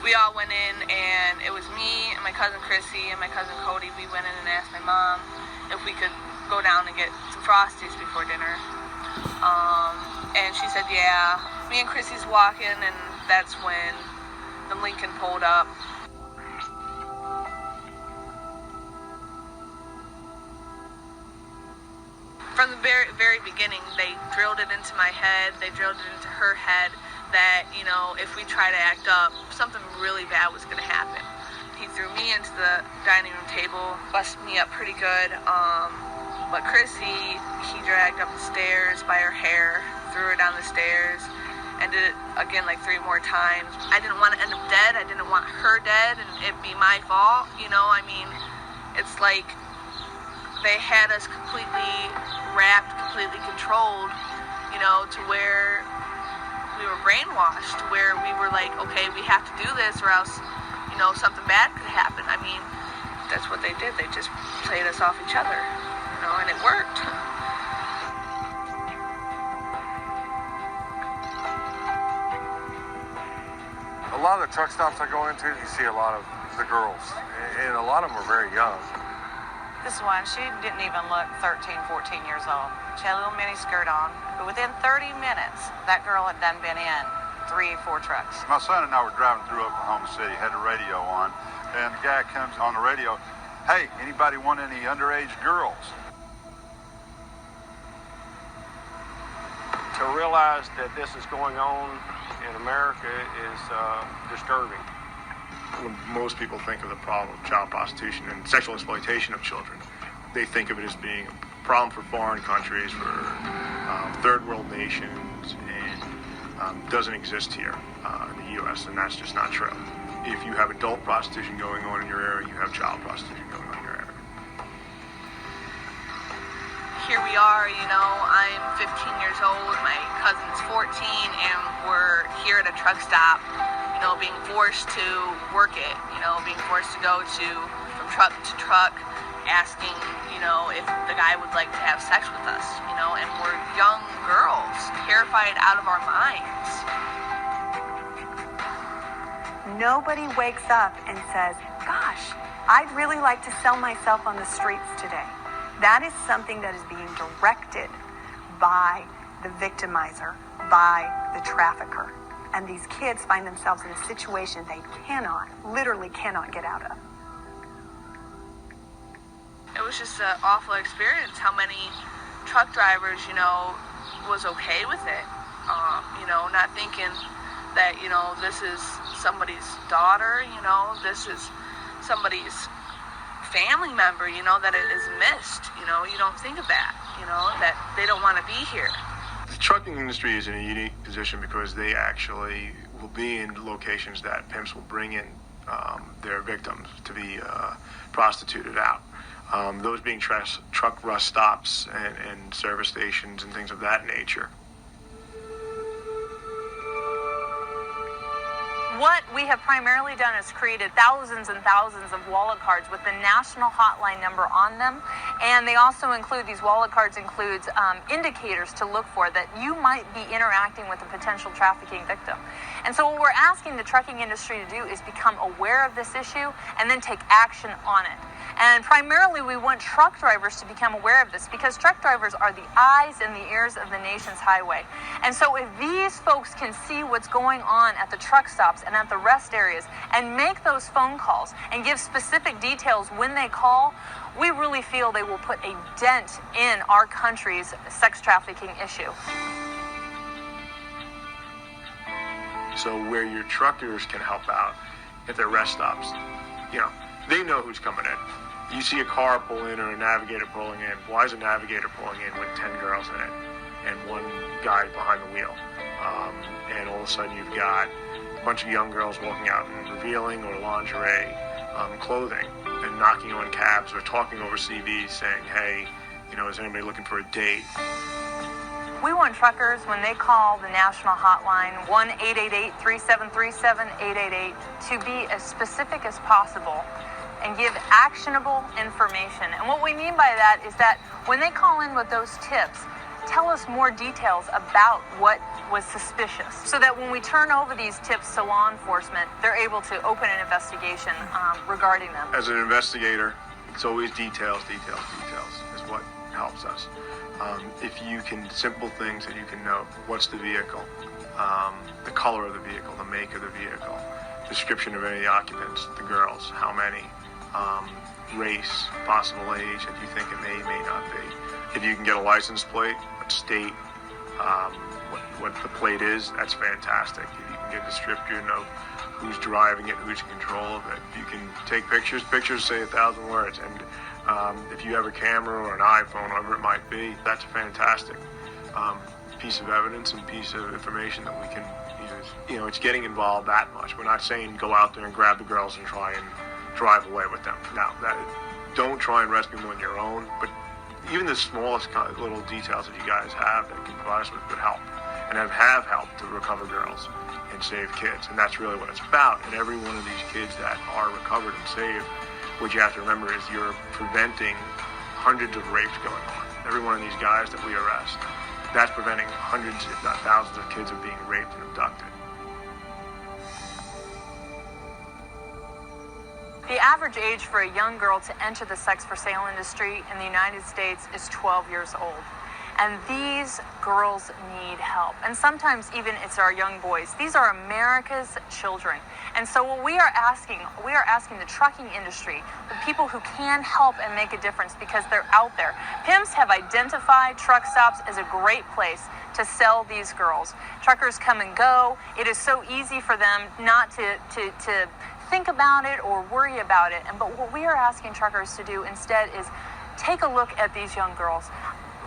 We all went in, and it was me and my cousin Chrissy and my cousin Cody. We went in and asked my mom if we could go down and get some Frosties before dinner. And she said, yeah. Me and Chrissy's walking, and that's when the Lincoln pulled up. From the very, very beginning, they drilled it into my head, they drilled it into her head, that, you know, if we try to act up, something really bad was going to happen. He threw me into the dining room table, busted me up pretty good, but Chrissy, he dragged up the stairs by her hair, threw her down the stairs, and did it again like 3 more times. I didn't want to end up dead, I didn't want her dead, and it be my fault, you know, I mean, it's like they had us completely wrapped, completely controlled, you know, to where we were brainwashed, where we were like, okay, we have to do this or else, you know, something bad could happen. I mean, that's what they did. They just played us off each other, you know, and it worked. A lot of the truck stops I go into, you see a lot of the girls, and a lot of them are very young. This one, she didn't even look 13, 14 years old. She had a little mini skirt on. But within 30 minutes, that girl had done been in 3 or 4 trucks. My son and I were driving through Oklahoma City, had the radio on, and the guy comes on the radio, hey, anybody want any underage girls? To realize that this is going on in America is disturbing. When most people think of the problem of child prostitution and sexual exploitation of children, they think of it as being a problem for foreign countries, for third world nations, and doesn't exist here in the U.S., and that's just not true. If you have adult prostitution going on in your area, you have child prostitution going on in your area. Here we are, you know, I'm 15 years old, my cousin's 14, and we're here at a truck stop, you know, being forced to work it, you know, being forced to go from truck to truck, asking, you know, if the guy would like to have sex with us, you know, and we're young girls, terrified out of our minds. Nobody wakes up and says, gosh, I'd really like to sell myself on the streets today. That is something that is being directed by the victimizer, by the trafficker. And these kids find themselves in a situation they literally cannot get out of. It was just an awful experience how many truck drivers, you know, was okay with it. You know, not thinking that, you know, this is somebody's daughter, you know, this is somebody's family member, you know, that it is missed. You know, you don't think of that, you know, that they don't want to be here. The trucking industry is in a unique position because they actually will be in locations that pimps will bring in their victims to be prostituted out. Those being truck rest stops and service stations and things of that nature. What we have primarily done is created thousands and thousands of wallet cards with the national hotline number on them, and they also include, these wallet cards includes indicators to look for that you might be interacting with a potential trafficking victim. And so what we're asking the trucking industry to do is become aware of this issue and then take action on it. And primarily we want truck drivers to become aware of this because truck drivers are the eyes and the ears of the nation's highway. And so if these folks can see what's going on at the truck stops and at the rest areas and make those phone calls and give specific details when they call, we really feel they will put a dent in our country's sex trafficking issue. So where your truckers can help out at their rest stops, you know, they know who's coming in. You see a car pull in or a navigator pulling in. Why is a navigator pulling in with 10 girls in it and one guy behind the wheel? And all of a sudden you've got a bunch of young girls walking out in revealing or lingerie clothing and knocking on cabs or talking over CVs saying, hey, you know, is anybody looking for a date? We want truckers, when they call the national hotline, 1-888-3737-888, to be as specific as possible and give actionable information. And what we mean by that is that when they call in with those tips, tell us more details about what was suspicious, so that when we turn over these tips to law enforcement, they're able to open an investigation regarding them. As an investigator, it's always details is what helps us. If you can, simple things that you can note: what's the vehicle, the color of the vehicle, the make of the vehicle, description of any of the occupants, the girls, how many, race, possible age that you think it may not be. If you can get a license plate, what state, what the plate is, that's fantastic. If you can get a description of who's driving it, who's in control of it. If you can take pictures say 1,000 words. And if you have a camera or an iPhone, whatever it might be, that's a fantastic piece of evidence and piece of information that we can use. You know, it's getting involved that much. We're not saying go out there and grab the girls and try and drive away with them. Now, don't try and rescue them on your own, but even the smallest kind of little details that you guys have that can provide us with good help and have helped to recover girls and save kids. And that's really what it's about. And every one of these kids that are recovered and saved, what you have to remember is you're preventing hundreds of rapes going on. Every one of these guys that we arrest, that's preventing hundreds, if not thousands, of kids of being raped and abducted. The average age for a young girl to enter the sex for sale industry in the United States is 12 years old. And these girls need help. And sometimes even it's our young boys. These are America's children. And so what we are asking the trucking industry, the people who can help and make a difference because they're out there. Pimps have identified truck stops as a great place to sell these girls. Truckers come and go. It is so easy for them not to think about it or worry about it. But what we are asking truckers to do instead is take a look at these young girls.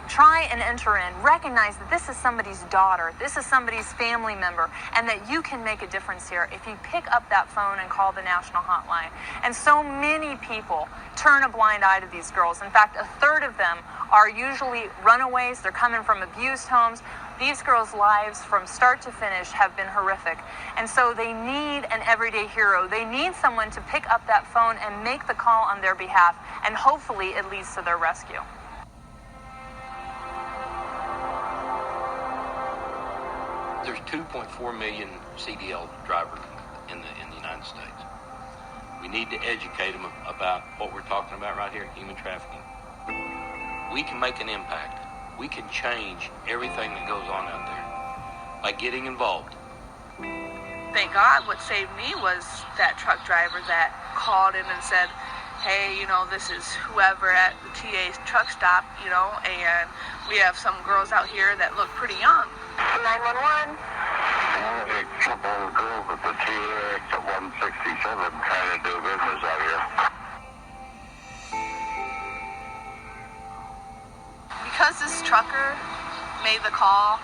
Try and enter in. Recognize that this is somebody's daughter. This is somebody's family member, and that you can make a difference here if you pick up that phone and call the national hotline. And so many people turn a blind eye to these girls. In fact, a third of them are usually runaways. They're coming from abused homes. These girls' lives from start to finish have been horrific. And so they need an everyday hero. They need someone to pick up that phone and make the call on their behalf, and hopefully it leads to their rescue. There's 2.4 million CDL drivers in the United States. We need to educate them about what we're talking about right here, human trafficking. We can make an impact. We can change everything that goes on out there by getting involved. Thank God what saved me was that truck driver that called in and said, hey, you know, this is whoever at the TA's truck stop, you know, and we have some girls out here that look pretty young. 911. A couple of girls at the TA at 167 trying to do business out here. Because this trucker made the call,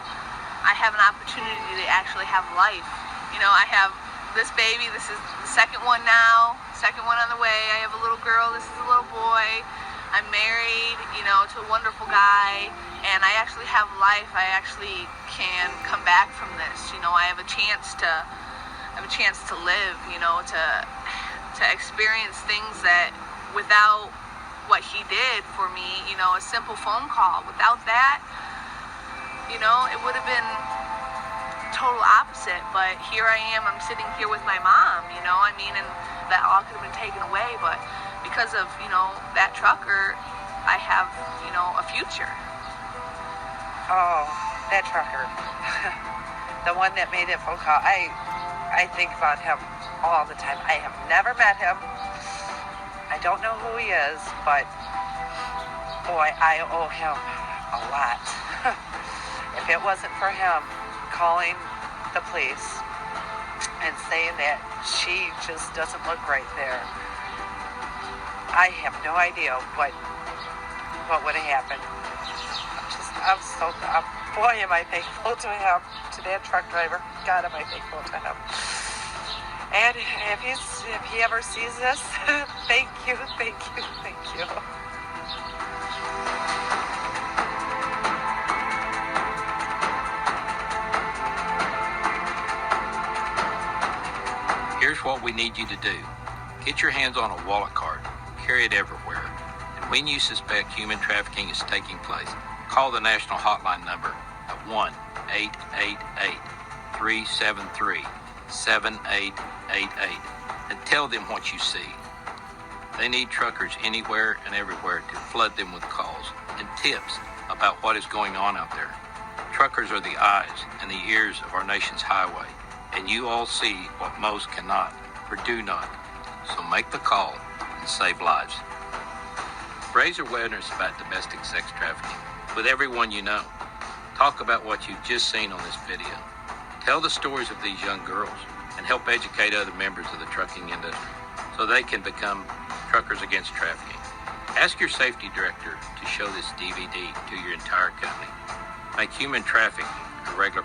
I have an opportunity to actually have life. You know, I have this baby. This is the second one now, second one on the way. I have a little girl. This is a little boy. I'm married, you know, to a wonderful guy, and I actually have life. I actually can come back from this. You know, I have a chance to live. You know, to experience things that without what he did for me, you know, a simple phone call. Without that, you know, it would have been total opposite. But here I am. I'm sitting here with my mom. You know, I mean, and that all could have been taken away, but because of, you know, that trucker, I have, you know, a future. Oh, that trucker. The one that made that phone call. I think about him all the time. I have never met him. I don't know who he is, but boy, I owe him a lot. If it wasn't for him calling the police and saying that she just doesn't look right there, I have no idea what would have happened. Boy, am I thankful to him, to that truck driver. God, am I thankful to him. And if he ever sees this, thank you. Here's what we need you to do. Get your hands on a wallet card. Carry it everywhere. And when you suspect human trafficking is taking place, Call the national hotline number at 1-888-373-7888 and tell them what you see. They need truckers anywhere and everywhere to flood them with calls and tips about what is going on out there. Truckers are the eyes and the ears of our nation's highway, and you all see what most cannot or do not. So make the call and save lives. Raise awareness about domestic sex trafficking with everyone you know. Talk about what you've just seen on this video. Tell the stories of these young girls and help educate other members of the trucking industry so they can become Truckers Against Trafficking. Ask your safety director to show this DVD to your entire company. Make human trafficking a regular